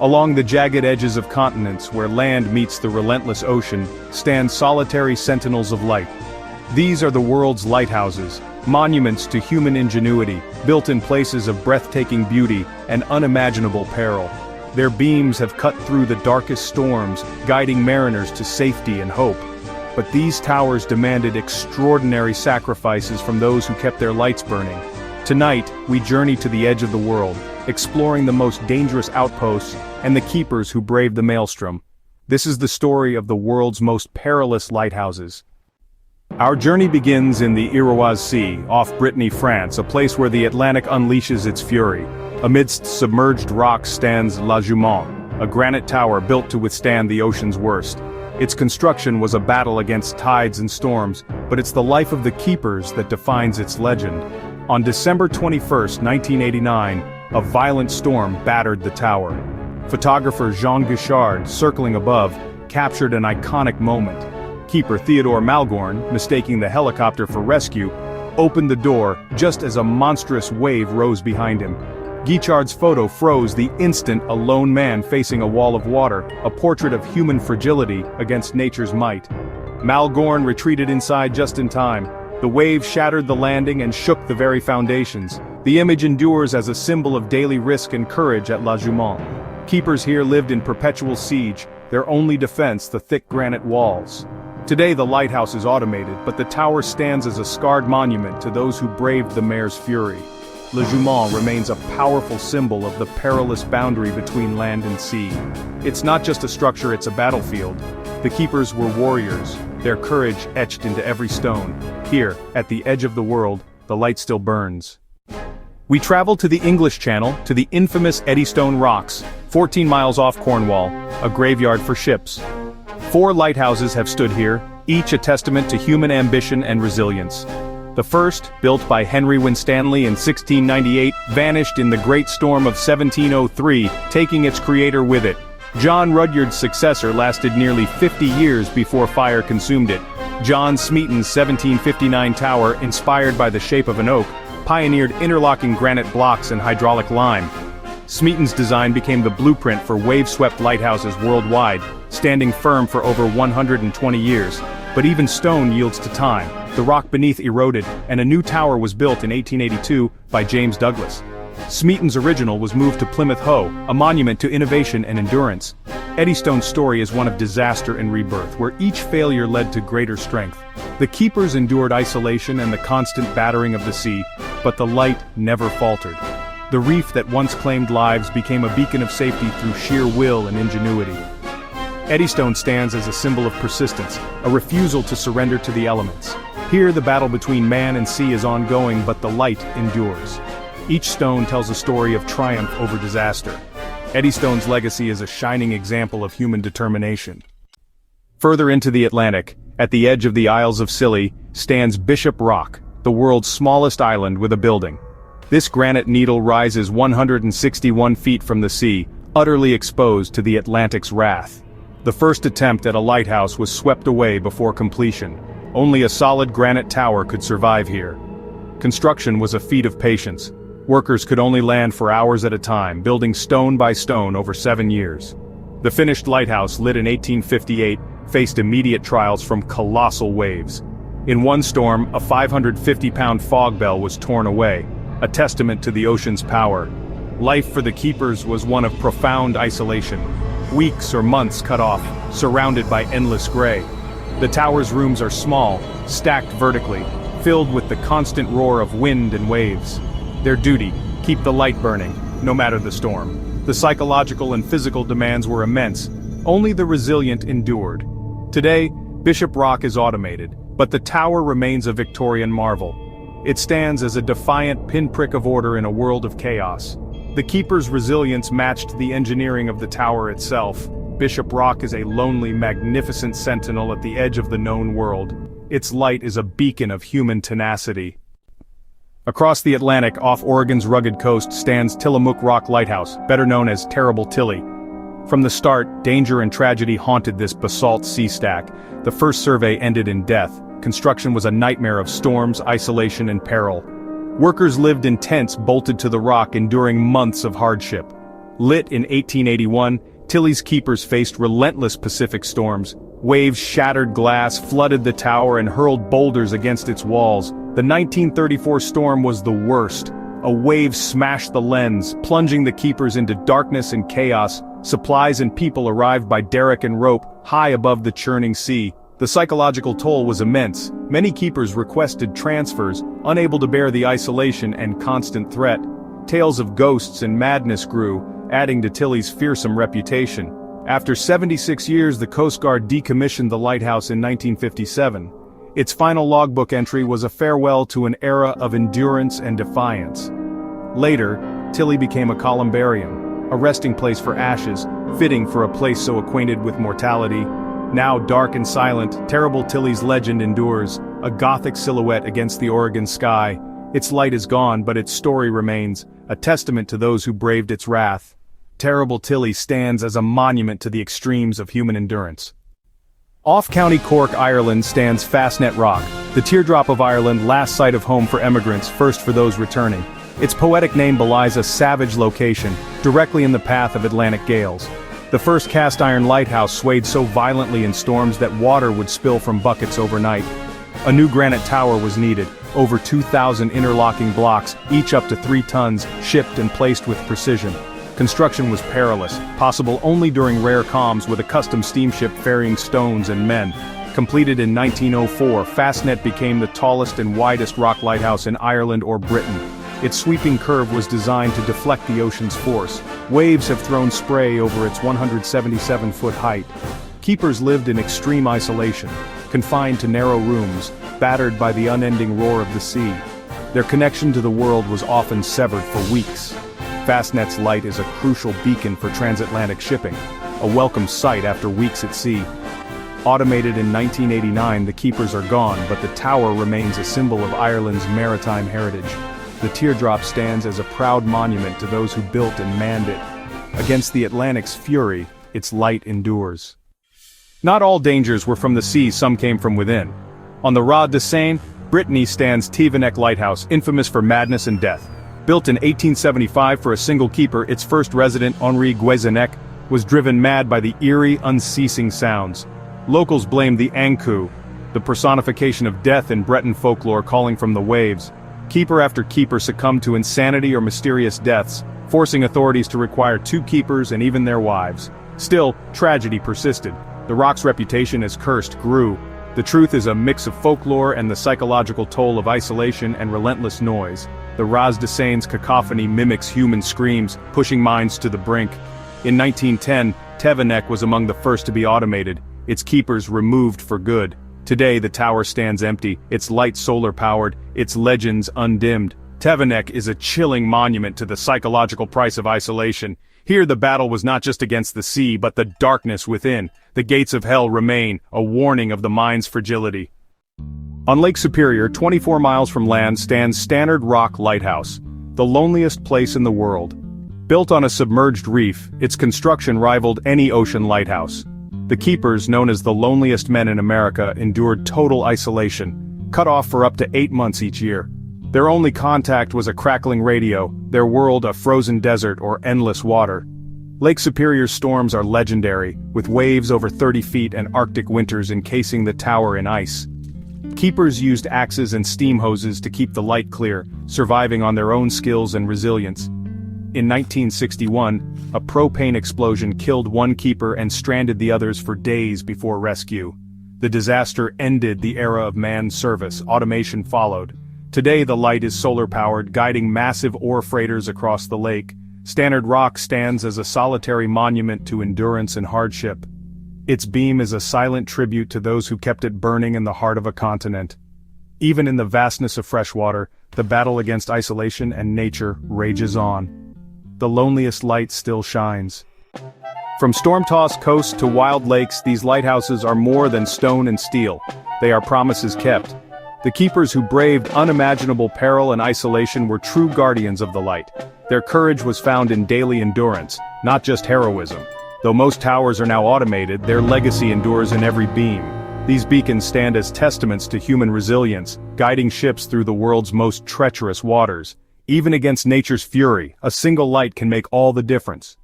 Along the jagged edges of continents where land meets the relentless ocean, stand solitary sentinels of light. These are the world's lighthouses, monuments to human ingenuity, built in places of breathtaking beauty and unimaginable peril. Their beams have cut through the darkest storms, guiding mariners to safety and hope. But these towers demanded extraordinary sacrifices from those who kept their lights burning. Tonight, we journey to the edge of the world, exploring the most dangerous outposts and the keepers who braved the maelstrom. This is the story of the world's most perilous lighthouses. Our journey begins in the Iroise Sea, off Brittany, France, a place where the Atlantic unleashes its fury. Amidst submerged rocks stands La Jument, a granite tower built to withstand the ocean's worst. Its construction was a battle against tides and storms, but it's the life of the keepers that defines its legend. On December 21, 1989, a violent storm battered the tower. Photographer Jean Guichard, circling above, captured an iconic moment. Keeper Theodore Malgorn, mistaking the helicopter for rescue, opened the door just as a monstrous wave rose behind him. Guichard's photo froze the instant a lone man facing a wall of water, a portrait of human fragility against nature's might. Malgorn retreated inside just in time. The wave shattered the landing and shook the very foundations. The image endures as a symbol of daily risk and courage at La Jument. Keepers here lived in perpetual siege, their only defense the thick granite walls. Today the lighthouse is automated, but the tower stands as a scarred monument to those who braved the mare's fury. La Jument remains a powerful symbol of the perilous boundary between land and sea. It's not just a structure, it's a battlefield. The keepers were warriors, their courage etched into every stone. Here, at the edge of the world, the light still burns. We travel to the English Channel, to the infamous Eddystone Rocks, 14 miles off Cornwall, a graveyard for ships. 4 lighthouses have stood here, each a testament to human ambition and resilience. The first, built by Henry Winstanley in 1698, vanished in the Great Storm of 1703, taking its creator with it. John Rudyard's successor lasted nearly 50 years before fire consumed it. John Smeaton's 1759 tower, inspired by the shape of an oak, pioneered interlocking granite blocks and hydraulic lime. Smeaton's design became the blueprint for wave-swept lighthouses worldwide, standing firm for over 120 years. But even stone yields to time. The rock beneath eroded, and a new tower was built in 1882 by James Douglas. Smeaton's original was moved to Plymouth Hoe, a monument to innovation and endurance. Eddystone's story is one of disaster and rebirth, where each failure led to greater strength. The keepers endured isolation and the constant battering of the sea, but the light never faltered. The reef that once claimed lives became a beacon of safety through sheer will and ingenuity. Eddystone stands as a symbol of persistence, a refusal to surrender to the elements. Here the battle between man and sea is ongoing, but the light endures. Each stone tells a story of triumph over disaster. Eddystone's legacy is a shining example of human determination. Further into the Atlantic, at the edge of the Isles of Scilly, stands Bishop Rock, the world's smallest island with a building. This granite needle rises 161 feet from the sea, utterly exposed to the Atlantic's wrath. The first attempt at a lighthouse was swept away before completion. Only a solid granite tower could survive here. Construction was a feat of patience. Workers could only land for hours at a time, building stone by stone over 7 years. The finished lighthouse, lit in 1858, faced immediate trials from colossal waves. In one storm, a 550-pound fog bell was torn away, a testament to the ocean's power. Life for the keepers was one of profound isolation. Weeks or months cut off, surrounded by endless gray. The tower's rooms are small, stacked vertically, filled with the constant roar of wind and waves. Their duty, keep the light burning, no matter the storm. The psychological and physical demands were immense. Only the resilient endured. Today, Bishop Rock is automated, but the tower remains a Victorian marvel. It stands as a defiant pinprick of order in a world of chaos. The keeper's resilience matched the engineering of the tower itself. Bishop Rock is a lonely, magnificent sentinel at the edge of the known world. Its light is a beacon of human tenacity. Across the Atlantic, off Oregon's rugged coast, stands Tillamook Rock Lighthouse, better known as Terrible Tilly. From the start, danger and tragedy haunted this basalt sea stack. The first survey ended in death. Construction was a nightmare of storms, isolation, and peril. Workers lived in tents bolted to the rock, enduring months of hardship. Lit in 1881, Tilly's keepers faced relentless Pacific storms. Waves shattered glass, flooded the tower, and hurled boulders against its walls. The 1934 storm was the worst. A wave smashed the lens, plunging the keepers into darkness and chaos. Supplies and people arrived by derrick and rope, high above the churning sea. The psychological toll was immense. Many keepers requested transfers, unable to bear the isolation and constant threat. Tales of ghosts and madness grew, adding to Tilly's fearsome reputation. After 76 years, the Coast Guard decommissioned the lighthouse in 1957. Its final logbook entry was a farewell to an era of endurance and defiance. Later, Tilly became a columbarium, a resting place for ashes, fitting for a place so acquainted with mortality. Now dark and silent, Terrible Tilly's legend endures, a gothic silhouette against the Oregon sky. Its light is gone, but its story remains, a testament to those who braved its wrath. Terrible Tilly stands as a monument to the extremes of human endurance. Off County Cork, Ireland stands Fastnet Rock, the Teardrop of Ireland, last site of home for emigrants, first for those returning. Its poetic name belies a savage location, directly in the path of Atlantic gales. The first cast-iron lighthouse swayed so violently in storms that water would spill from buckets overnight. A new granite tower was needed, over 2,000 interlocking blocks, each up to 3 tons, shipped and placed with precision. Construction was perilous, possible only during rare calms with a custom steamship ferrying stones and men. Completed in 1904, Fastnet became the tallest and widest rock lighthouse in Ireland or Britain. Its sweeping curve was designed to deflect the ocean's force. Waves have thrown spray over its 177-foot height. Keepers lived in extreme isolation, confined to narrow rooms, battered by the unending roar of the sea. Their connection to the world was often severed for weeks. Fastnet's light is a crucial beacon for transatlantic shipping, a welcome sight after weeks at sea. Automated in 1989, the keepers are gone, but the tower remains a symbol of Ireland's maritime heritage. The teardrop stands as a proud monument to those who built and manned it. Against the Atlantic's fury, its light endures. Not all dangers were from the sea, some came from within. On the Rade de Seine, Brittany stands Teardrop Lighthouse, infamous for madness and death. Built in 1875 for a single keeper, its first resident, Henri Guézenec, was driven mad by the eerie, unceasing sounds. Locals blamed the Ankou, the personification of death in Breton folklore calling from the waves. Keeper after keeper succumbed to insanity or mysterious deaths, forcing authorities to require 2 keepers and even their wives. Still, tragedy persisted. The rock's reputation as cursed grew. The truth is a mix of folklore and the psychological toll of isolation and relentless noise. The Rade de Seine's cacophony mimics human screams, pushing minds to the brink. In 1910, Teardrop was among the first to be automated, its keepers removed for good. Today the tower stands empty, its light solar-powered, its legends undimmed. Teardrop is a chilling monument to the psychological price of isolation. Here the battle was not just against the sea, but the darkness within. The gates of hell remain, a warning of the mind's fragility. On Lake Superior, 24 miles from land, stands Stannard Rock Lighthouse, the loneliest place in the world. Built on a submerged reef, its construction rivaled any ocean lighthouse. The keepers, known as the loneliest men in America, endured total isolation, cut off for up to 8 months each year. Their only contact was a crackling radio, their world a frozen desert or endless water. Lake Superior's storms are legendary, with waves over 30 feet and Arctic winters encasing the tower in ice. Keepers used axes and steam hoses to keep the light clear, surviving on their own skills and resilience. In 1961, a propane explosion killed one keeper and stranded the others for days before rescue. The disaster ended the era of manned service, automation followed. Today the light is solar-powered, guiding massive ore freighters across the lake. Stannard Rock stands as a solitary monument to endurance and hardship. Its beam is a silent tribute to those who kept it burning in the heart of a continent. Even in the vastness of freshwater, the battle against isolation and nature rages on. The loneliest light still shines. From storm-tossed coasts to wild lakes, these lighthouses are more than stone and steel. They are promises kept. The keepers who braved unimaginable peril and isolation were true guardians of the light. Their courage was found in daily endurance, not just heroism. Though most towers are now automated, their legacy endures in every beam. These beacons stand as testaments to human resilience, guiding ships through the world's most treacherous waters. Even against nature's fury, a single light can make all the difference.